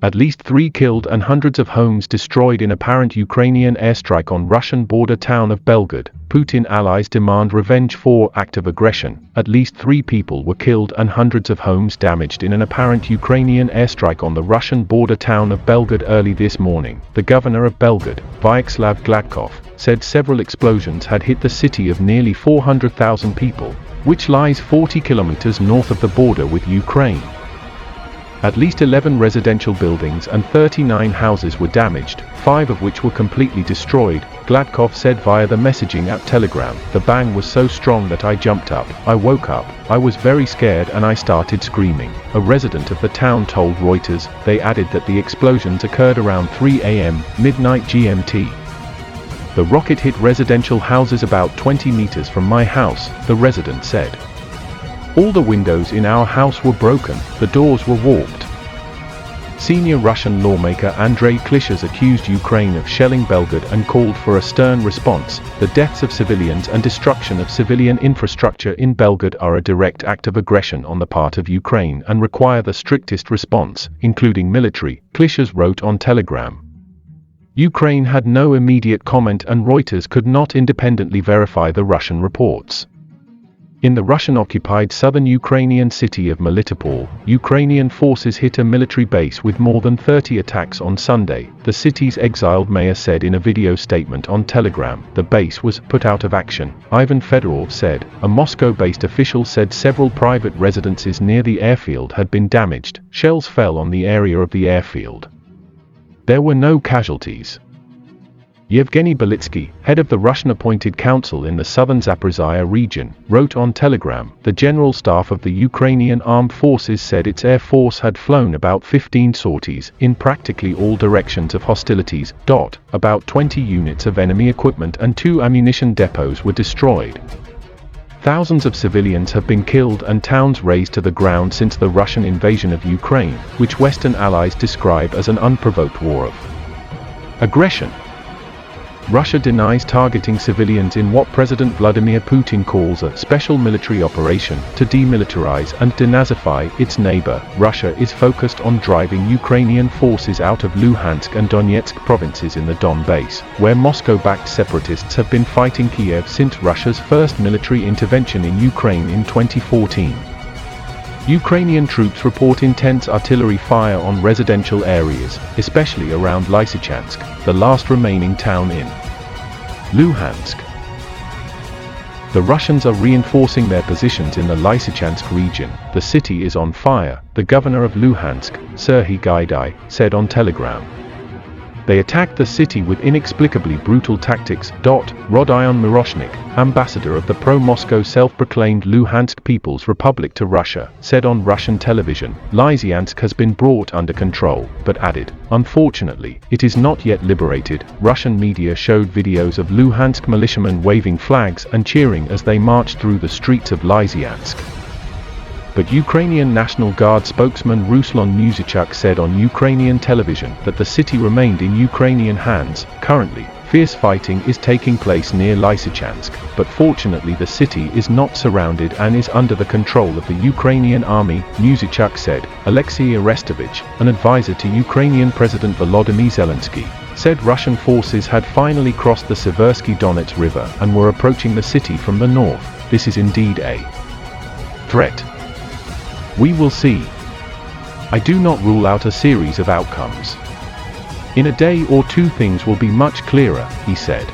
At least 3 killed and hundreds of homes destroyed in apparent Ukrainian airstrike on Russian border town of Belgorod. Putin allies demand revenge for act of aggression. At least 3 people were killed and hundreds of homes damaged in an apparent Ukrainian airstrike on the Russian border town of Belgorod early this morning. The governor of Belgorod, Vyacheslav Gladkov, said several explosions had hit the city of nearly 400,000 people, which lies 40 kilometers north of the border with Ukraine. At least 11 residential buildings and 39 houses were damaged, 5 of which were completely destroyed, Gladkov said via the messaging app Telegram. The bang was so strong that I jumped up. I woke up, I was very scared and I started screaming. A resident of the town told Reuters. They added that the explosions occurred around 3 a.m., midnight GMT. The rocket hit residential houses about 20 meters from my house, the resident said. All the windows in our house were broken, the doors were warped. Senior Russian lawmaker Andrei Klishas accused Ukraine of shelling Belgorod and called for a stern response. The deaths of civilians and destruction of civilian infrastructure in Belgorod are a direct act of aggression on the part of Ukraine and require the strictest response, including military, Klishas wrote on Telegram. Ukraine had no immediate comment and Reuters could not independently verify the Russian reports. In the Russian-occupied southern Ukrainian city of Melitopol, Ukrainian forces hit a military base with more than 30 attacks on Sunday, the city's exiled mayor said in a video statement on Telegram. The base was put out of action, Ivan Fedorov said. A Moscow-based official said several private residences near the airfield had been damaged. Shells fell on the area of the airfield. There were no casualties. Yevgeny Belitsky, head of the Russian-appointed council in the southern Zaporizhia region, wrote on Telegram. The General Staff of the Ukrainian Armed Forces said its air force had flown about 15 sorties in practically all directions of hostilities. About 20 units of enemy equipment and 2 ammunition depots were destroyed. Thousands of civilians have been killed and towns razed to the ground since the Russian invasion of Ukraine, which Western allies describe as an unprovoked war of aggression. Russia denies targeting civilians in what President Vladimir Putin calls a special military operation to demilitarize and denazify its neighbor. Russia is focused on driving Ukrainian forces out of Luhansk and Donetsk provinces in the Donbass, where Moscow-backed separatists have been fighting Kiev since Russia's first military intervention in Ukraine in 2014. Ukrainian troops report intense artillery fire on residential areas, especially around Lysychansk, the last remaining town in Luhansk. The Russians are reinforcing their positions in the Lysychansk region. The city is on fire, the governor of Luhansk, Serhiy Gaidai, said on Telegram. They attacked the city with inexplicably brutal tactics. Rodion Miroshnik, ambassador of the pro-Moscow self-proclaimed Luhansk People's Republic to Russia, said on Russian television. Lysychansk has been brought under control, but added, unfortunately, it is not yet liberated. Russian media showed videos of Luhansk militiamen waving flags and cheering as they marched through the streets of Lysychansk. But Ukrainian National Guard spokesman Ruslan Muzychuk said on Ukrainian television that the city remained in Ukrainian hands. Currently, fierce fighting is taking place near Lysychansk, but fortunately the city is not surrounded and is under the control of the Ukrainian army, Muzychuk said. Alexei Arestovich, an advisor to Ukrainian President Volodymyr Zelensky, said Russian forces had finally crossed the Seversky Donets River and were approaching the city from the north. This is indeed a threat. We will see. I do not rule out a series of outcomes. In a day or two things will be much clearer, he said.